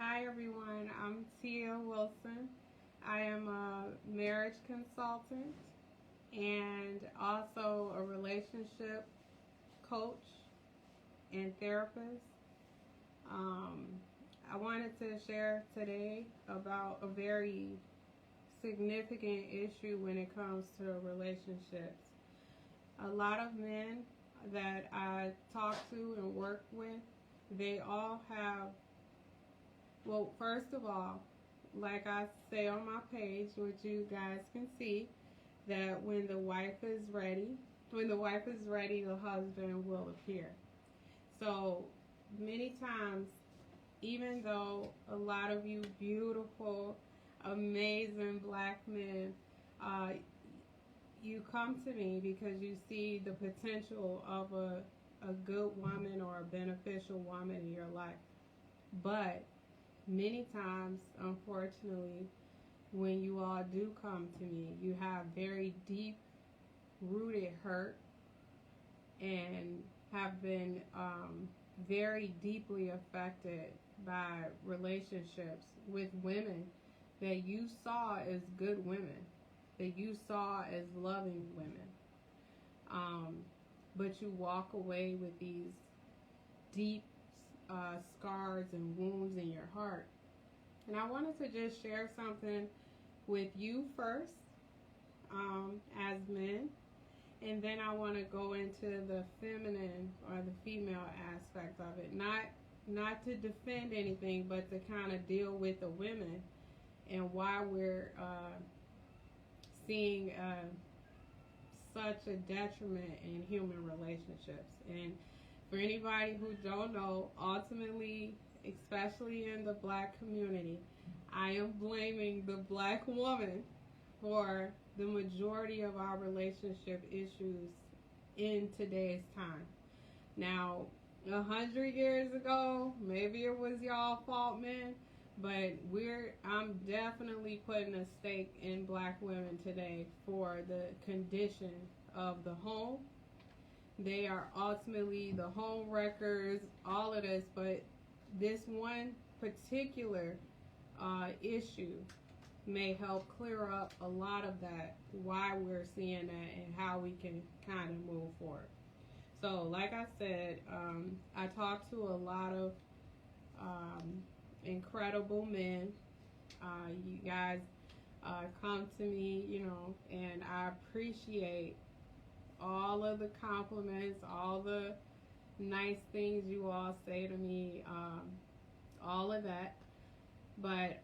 Hi everyone, I'm Tia Wilson. I am a marriage consultant and also a relationship coach and therapist. Um, I wanted to share today about a very significant issue when it comes to relationships. A lot of men that I talk to and work with, they all have, well, first of all, like I say on my page, which you guys can see, that when the wife is ready, the husband will appear. So many times, even though a lot of you beautiful, amazing black men, uh, you come to me because you see the potential of a good woman or a beneficial woman in your life. But many times, unfortunately, when you all do come to me, you have very deep rooted hurt and have been very deeply affected by relationships with women that you saw as good women, that you saw as loving women. Um, but you walk away with these deep scars and wounds in your heart. And I wanted to just share something with you first, as men, and then I want to go into the feminine or the female aspect of it. Not to defend anything, but to kind of deal with the women and why we're seeing such a detriment in human relationships. And for anybody who don't know, ultimately, especially in the black community, I am blaming the black woman for the majority of our relationship issues in today's time. Now, 100 years ago, maybe it was y'all fault, men, but I'm definitely putting a stake in black women today for the condition of the home. They are ultimately the home wreckers, all of this, but this one particular issue may help clear up a lot of that, why we're seeing that, and how we can kind of move forward. So, like I said, I talk to a lot of incredible men. You guys come to me, and I appreciate all of the compliments, all the nice things you all say to me, all of that. But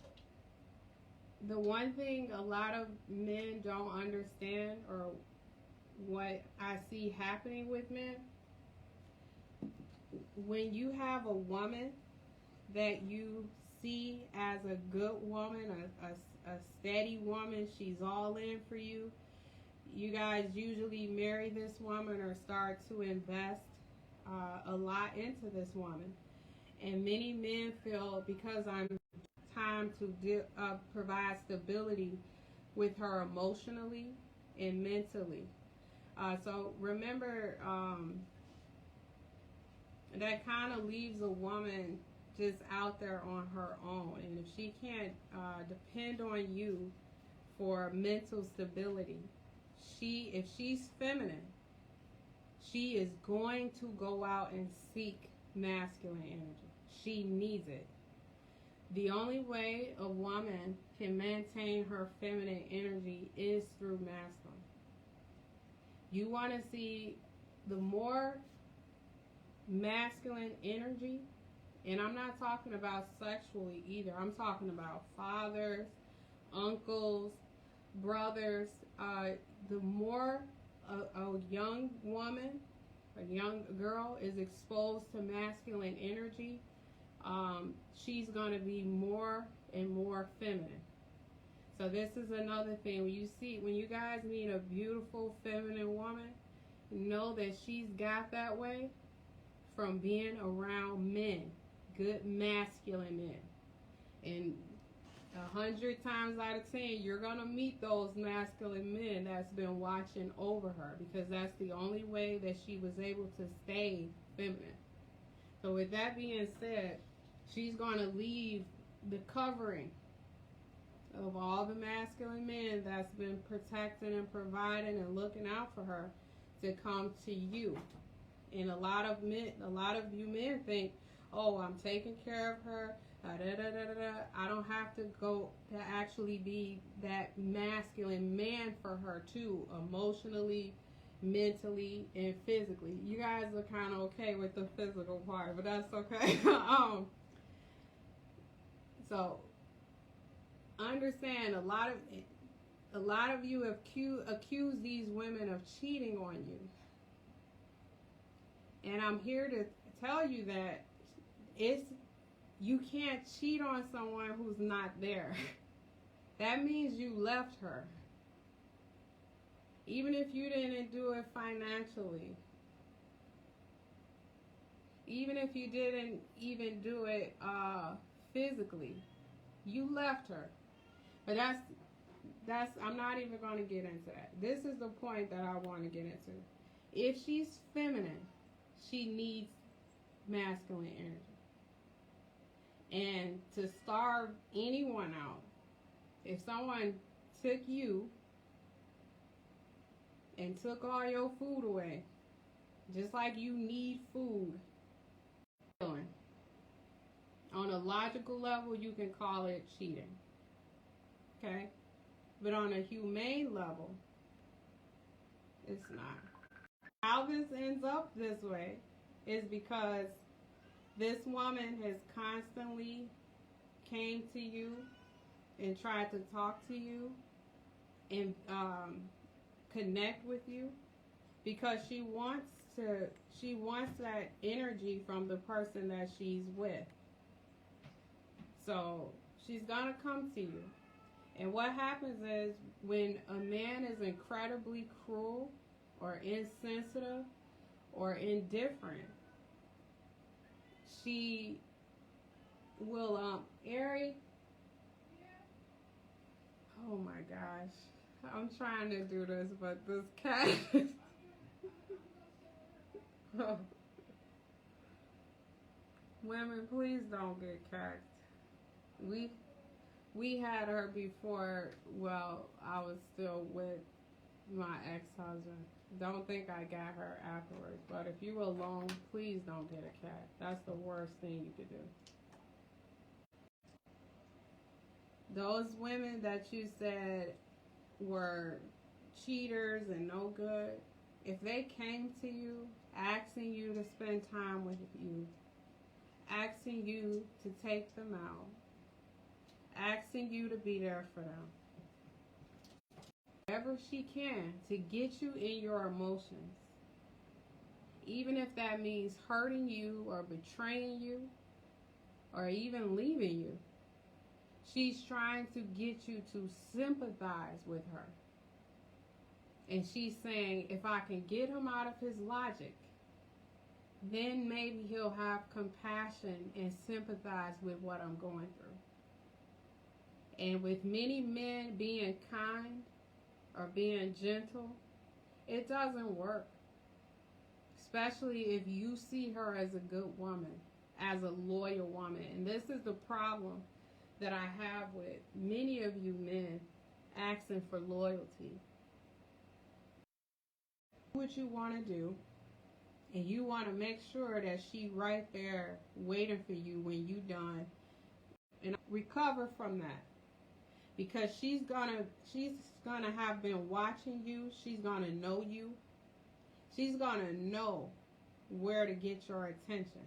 the one thing a lot of men don't understand, or what I see happening with men, when you have a woman that you see as a good woman, a steady woman, she's all in for you, you guys usually marry this woman or start to invest a lot into this woman. And many men feel, because I'm time to provide stability with her emotionally and mentally. So remember, that kind of leaves a woman just out there on her own. And if she can't depend on you for mental stability, if she's feminine, she is going to go out and seek masculine energy. She needs it. The only way a woman can maintain her feminine energy is through masculine. You want to see the more masculine energy, and I'm not talking about sexually either. I'm talking about fathers, uncles, brothers. The more a young woman, a young girl is exposed to masculine energy, she's going to be more and more feminine. So this is another thing. When you guys meet a beautiful feminine woman, know that she's got that way from being around men, good masculine men. And 100 times out of 10, you're going to meet those masculine men that's been watching over her, because that's the only way that she was able to stay feminine. So with that being said, she's going to leave the covering of all the masculine men that's been protecting and providing and looking out for her to come to you. And a lot of you men think, oh, I'm taking care of her. I don't have to go to actually be that masculine man for her too, emotionally, mentally, and physically. You guys are kind of okay with the physical part, but that's okay. So understand, a lot of you have accused these women of cheating on you, and I'm here to tell you that you can't cheat on someone who's not there. That means you left her. Even if you didn't do it financially, even if you didn't even do it physically, you left her. But that's I'm not even going to get into that. This is the point that I want to get into. If she's feminine, she needs masculine energy. And to starve anyone out, if someone took you and took all your food away, just like you need food, on a logical level, you can call it cheating. Okay? But on a humane level, it's not. How this ends up this way is because this woman has constantly came to you and tried to talk to you and connect with you because she wants that energy from the person that she's with. So she's gonna come to you. And what happens is when a man is incredibly cruel or insensitive or indifferent, she will Ari. Oh my gosh. I'm trying to do this, but this cat Women, please don't get cats. We had her before, well, I was still with my ex-husband. Don't think I got her afterwards. But if you're alone, please don't get a cat. That's the worst thing you could do. Those women that you said were cheaters and no good, if they came to you asking you to spend time with you, asking you to take them out, asking you to be there for them, whatever she can to get you in your emotions, even if that means hurting you or betraying you or even leaving you, she's trying to get you to sympathize with her. And she's saying, if I can get him out of his logic, then maybe he'll have compassion and sympathize with what I'm going through. And with many men being kind or being gentle, it doesn't work. Especially if you see her as a good woman, as a loyal woman. And this is the problem that I have with many of you men asking for loyalty. Do what you want to do, and you want to make sure that she's right there waiting for you when you're done, and recover from that. Because she's gonna have been watching you. She's gonna know you. She's gonna know where to get your attention.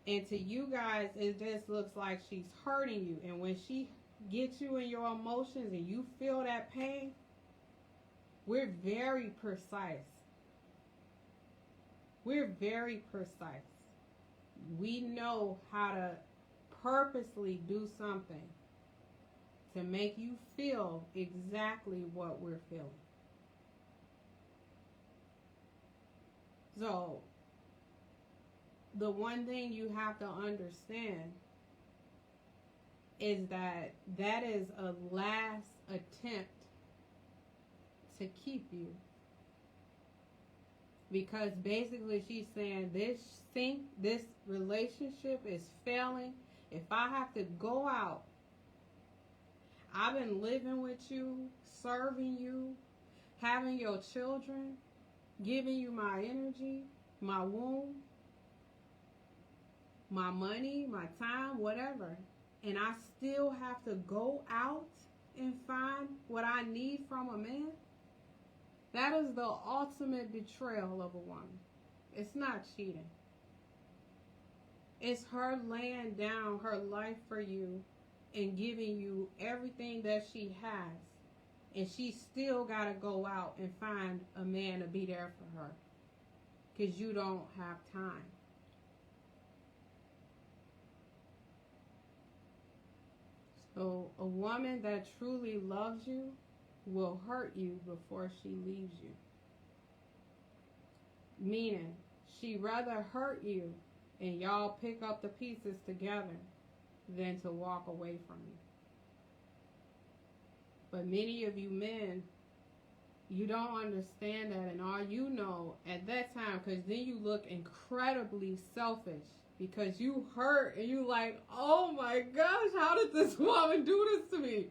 And to you guys, it just looks like she's hurting you. And when she gets you in your emotions and you feel that pain, we're very precise. We're very precise. We know how to purposely do something to make you feel exactly what we're feeling. So, the one thing you have to understand is that is a last attempt to keep you. Because basically she's saying this relationship is failing If I have to go out, I've been living with you, serving you, having your children, giving you my energy, my womb, my money, my time, whatever. And I still have to go out and find what I need from a man. That is the ultimate betrayal of a woman. It's not cheating. It's her laying down her life for you and giving you everything that she has. And she still got to go out and find a man to be there for her. Because you don't have time. So a woman that truly loves you will hurt you before she leaves you. Meaning, she'd rather hurt you and y'all pick up the pieces together than to walk away from you. But many of you men, you don't understand that, and all you know at that time, because then you look incredibly selfish because you hurt and you like, oh my gosh, how did this woman do this to me?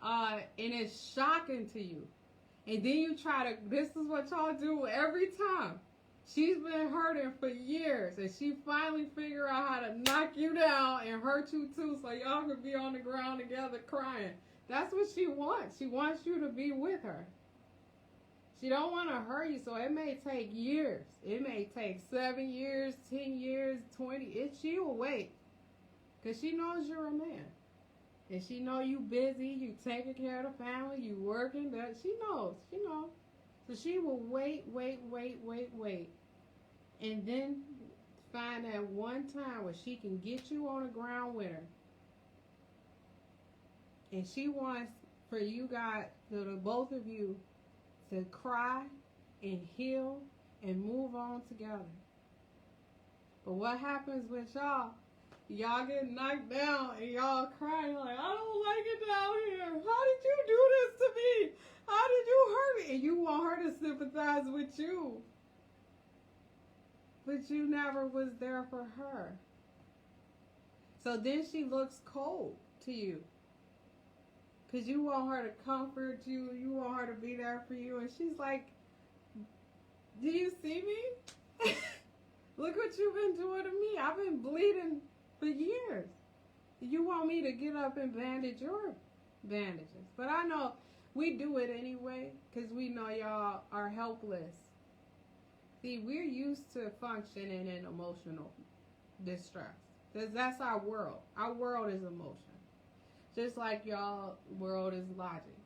And it's shocking to you. And then you try to, this is what y'all do every time. She's been hurting for years, and she finally figured out how to knock you down and hurt you too, so y'all can be on the ground together crying. That's what she wants. She wants you to be with her. She don't want to hurt you, so it may take years. It may take 7 years, 10 years, 20. She will wait, because she knows you're a man. And she know you busy, you taking care of the family, you working. That she knows. So she will wait. And then find that one time where she can get you on the ground with her. And she wants for you guys, the both of you, to cry and heal and move on together. But what happens with y'all? Y'all get knocked down and y'all crying like, I don't like it down here. How did you do this to me? How did you hurt me? And you want her to sympathize with you. But you never was there for her. So then she looks cold to you. Because you want her to comfort you. You want her to be there for you. And she's like, do you see me? Look what you've been doing to me. I've been bleeding for years. You want me to get up and bandage your bandages. But I know we do it anyway because we know y'all are helpless. See, we're used to functioning in emotional distress. That's our world. Our world is emotion. Just like y'all world is logic.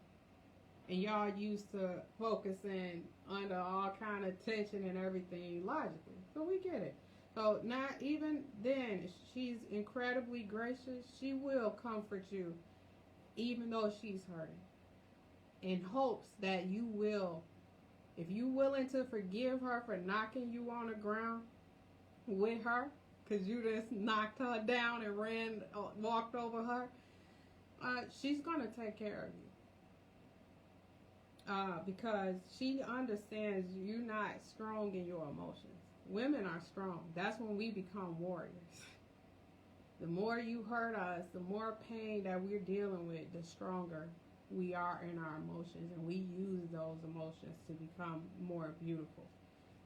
And y'all used to focusing under all kind of tension and everything logically. So we get it. So now even then, she's incredibly gracious. She will comfort you even though she's hurting. In hopes that you will, if you're willing to forgive her for knocking you on the ground with her, because you just knocked her down and walked over her, she's going to take care of you. Because she understands you're not strong in your emotions. Women are strong. That's when we become warriors. The more you hurt us, the more pain that we're dealing with, the stronger we are in our emotions. And we use those emotions to become more beautiful.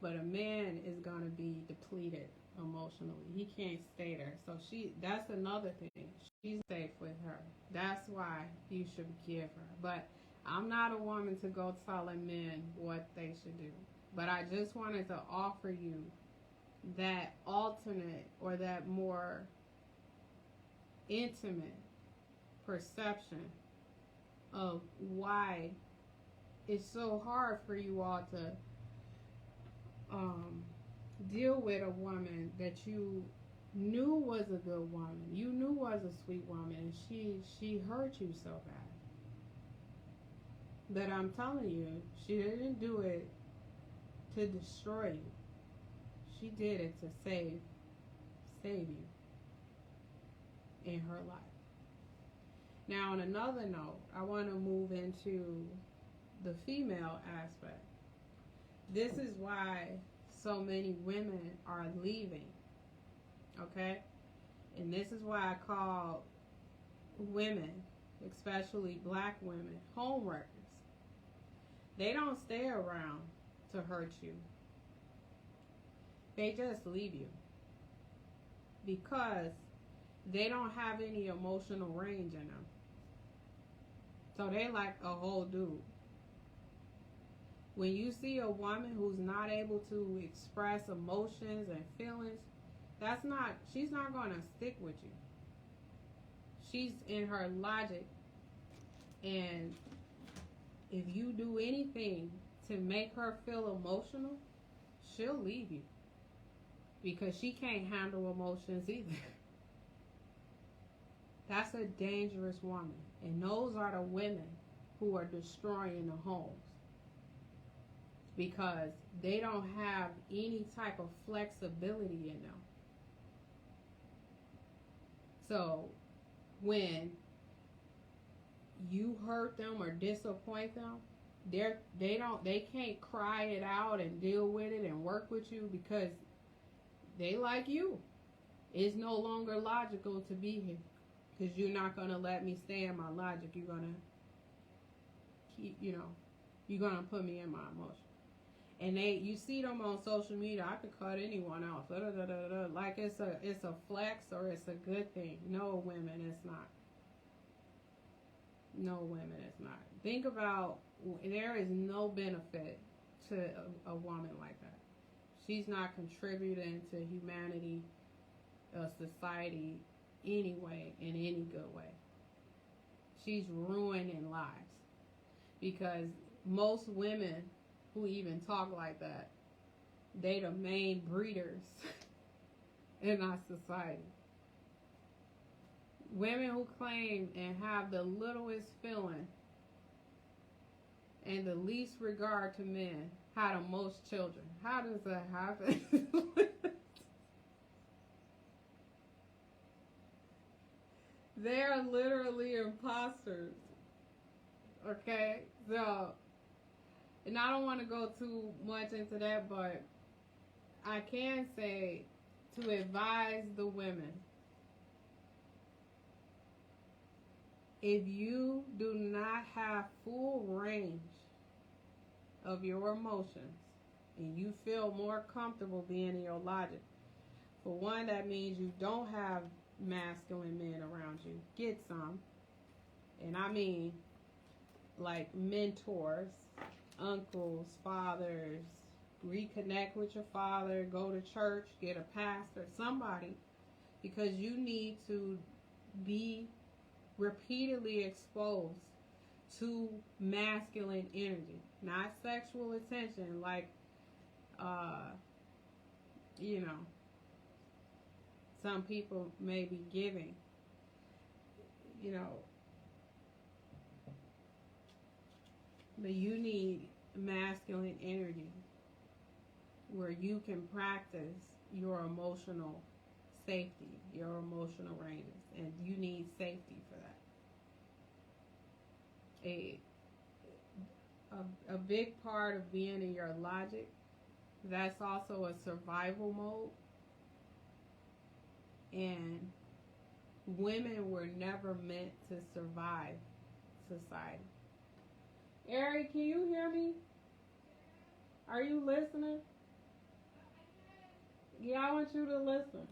But a man is going to be depleted emotionally. He can't stay there. So that's another thing. She's safe with her. That's why you should forgive her. But I'm not a woman to go telling men what they should do. But I just wanted to offer you that alternate or that more intimate perception of why it's so hard for you all to deal with a woman that you knew was a good woman, you knew was a sweet woman, and she hurt you so bad. But I'm telling you, she didn't do it to destroy you. She did it to save you in her life. Now, on another note, I want to move into the female aspect. This is why so many women are leaving, okay? And this is why I call women, especially black women, home wreckers. They don't stay around to hurt you. They just leave you because they don't have any emotional range in them. So they like a whole dude. When you see a woman who's not able to express emotions and feelings, she's not going to stick with you. She's in her logic, and if you do anything to make her feel emotional, she'll leave you because she can't handle emotions either. That's a dangerous woman. And those are the women who are destroying the homes because they don't have any type of flexibility in them. So when you hurt them or disappoint them, they can't cry it out and deal with it and work with you because they like you. It's no longer logical to be here because you're not going to let me stay in my logic. You're going to keep, you're going to put me in my emotion. And you see them on social media. I could cut anyone off. Like it's a flex or it's a good thing. No, women, it's not. No, women, it's not. Think about, there is no benefit to a woman like that. She's not contributing to humanity, society, anyway, in any good way. She's ruining lives because most women who even talk like that, they the main breeders in our society. Women who claim and have the littlest feeling and the least regard to men have the most children. How does that happen? They are literally imposters. Okay? So, and I don't want to go too much into that, but I can say to advise the women, if you do not have full range of your emotions and you feel more comfortable being in your logic, for one, that means you don't have masculine men around you. Get some. And I mean like mentors, uncles, fathers. Reconnect with your father, go to church, get a pastor, somebody, because you need to be repeatedly exposed to masculine energy, not sexual attention like some people may be giving, but you need masculine energy where you can practice your emotional safety, your emotional ranges, and you need safety for that. A big part of being in your logic, that's also a survival mode. And women were never meant to survive society. Ari, can you hear me? Are you listening? Yeah, I want you to listen.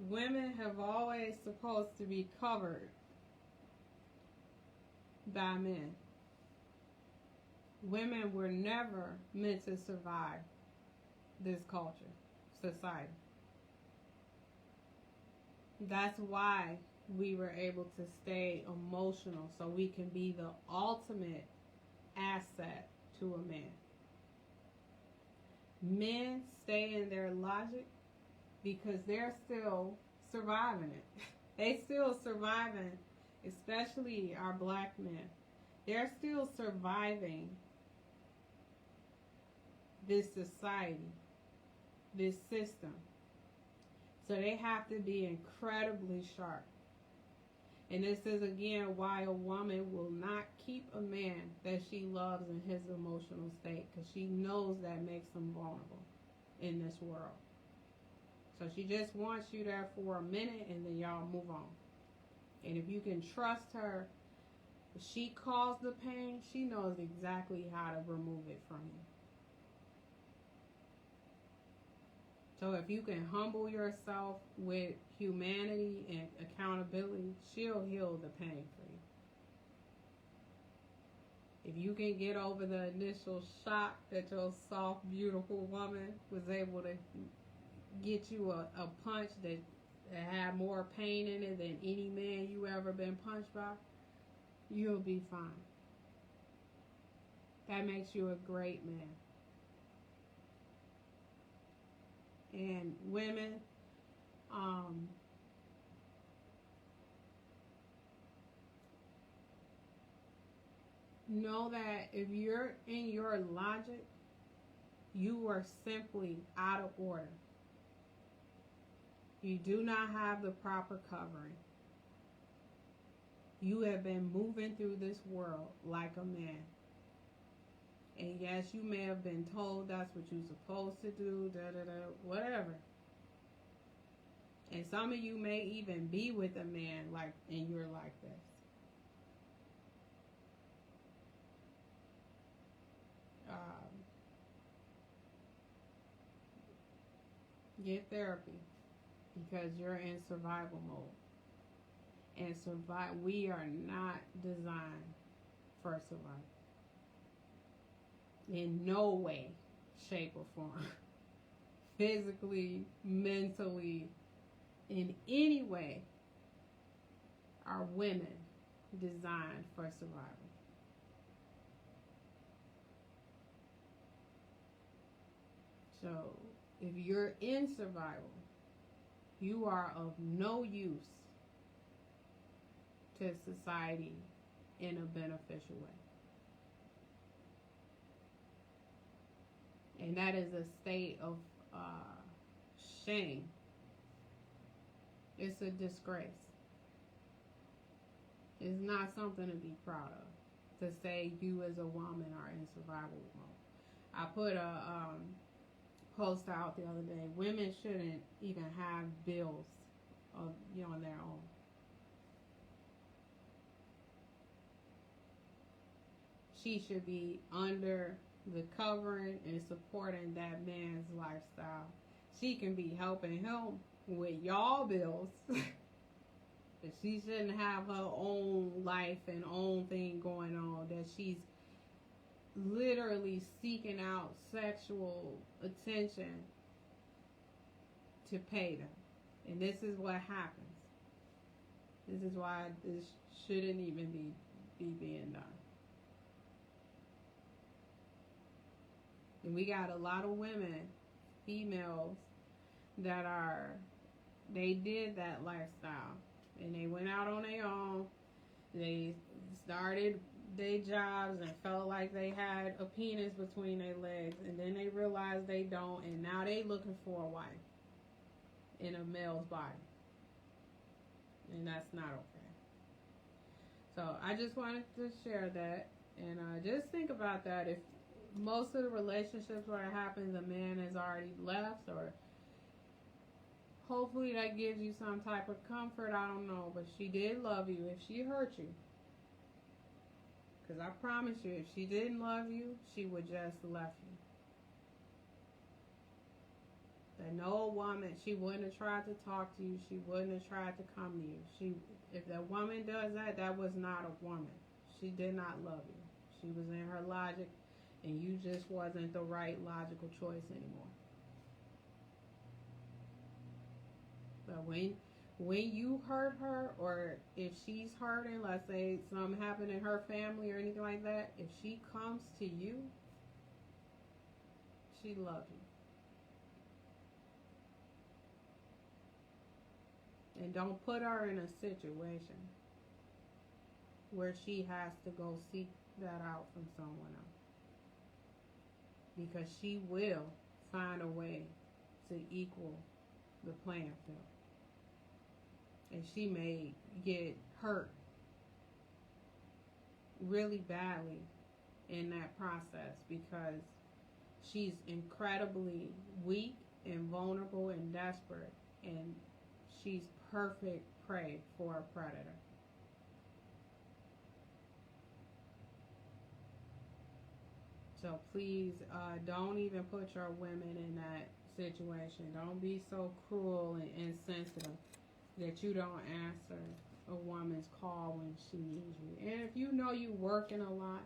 Women have always supposed to be covered by men. Women were never meant to survive this culture, society. That's why we were able to stay emotional, so we can be the ultimate asset to a man. Men stay in their logic because they're still surviving it. They still surviving, especially our black men. They're still surviving this society, this system. So they have to be incredibly sharp. And this is again why a woman will not keep a man that she loves in his emotional state, because she knows that makes him vulnerable in this world. So she just wants you there for a minute and then y'all move on. And if you can trust her, if she caused the pain, she knows exactly how to remove it from you. So if you can humble yourself with humanity and accountability, she'll heal the pain for you. If you can get over the initial shock that your soft, beautiful woman was able to get you a punch that had more pain in it than any man you ever been punched by, you'll be fine. That makes you a great man. And women, know that if you're in your logic, you are simply out of order. You do not have the proper covering. You have been moving through this world like a man. And yes, you may have been told that's what you're supposed to do, whatever. And some of you may even be with a man like, and you're like this. Get therapy because you're in survival mode. And we are not designed for survival. In no way, shape, or form. Physically, mentally, in any way, are women designed for survival. So, if you're in survival, you are of no use to society in a beneficial way. And that is a state of shame. It's a disgrace. It's not something to be proud of, to say you as a woman are in survival mode. I put a post out the other day. Women shouldn't even have bills on their own. She should be under the covering and supporting that man's lifestyle. She can be helping him with y'all bills. But she shouldn't have her own life and own thing going on that she's literally seeking out sexual attention to pay them. And this is what happens. This is why this shouldn't even be being done. And we got a lot of women, females, they did that lifestyle. And they went out on their own. They started their jobs and felt like they had a penis between their legs. And then they realized they don't. And now they looking for a wife in a male's body. And that's not okay. So I just wanted to share that. And just think about that. If most of the relationships where it happens, a man has already left, or hopefully that gives you some type of comfort. I don't know, but she did love you if she hurt you. Because I promise you, if she didn't love you, she would just left you. That no woman, she wouldn't have tried to talk to you. She wouldn't have tried to come to you. If that woman does that, that was not a woman. She did not love you. She was in her logic, and you just wasn't the right logical choice anymore. But when you hurt her, or if she's hurting, let's say something happened in her family or anything like that, if she comes to you, she loves you. And don't put her in a situation where she has to go seek that out from someone else. Because she will find a way to equal the playing field. And she may get hurt really badly in that process because she's incredibly weak and vulnerable and desperate, and she's perfect prey for a predator. So please, don't even put your women in that situation. Don't be so cruel and insensitive that you don't answer a woman's call when she needs you. And if you know you working a lot,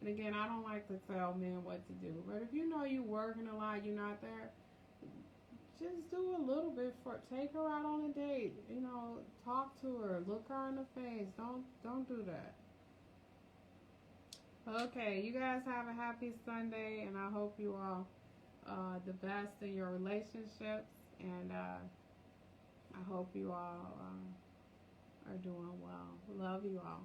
and again, I don't like to tell men what to do, but if you know you working a lot, you're not there, just do a little bit take her out on a date. You know, talk to her, look her in the face. Don't do that. Okay, you guys have a happy Sunday, and I hope you all the best in your relationships, and I hope you all are doing well. Love you all.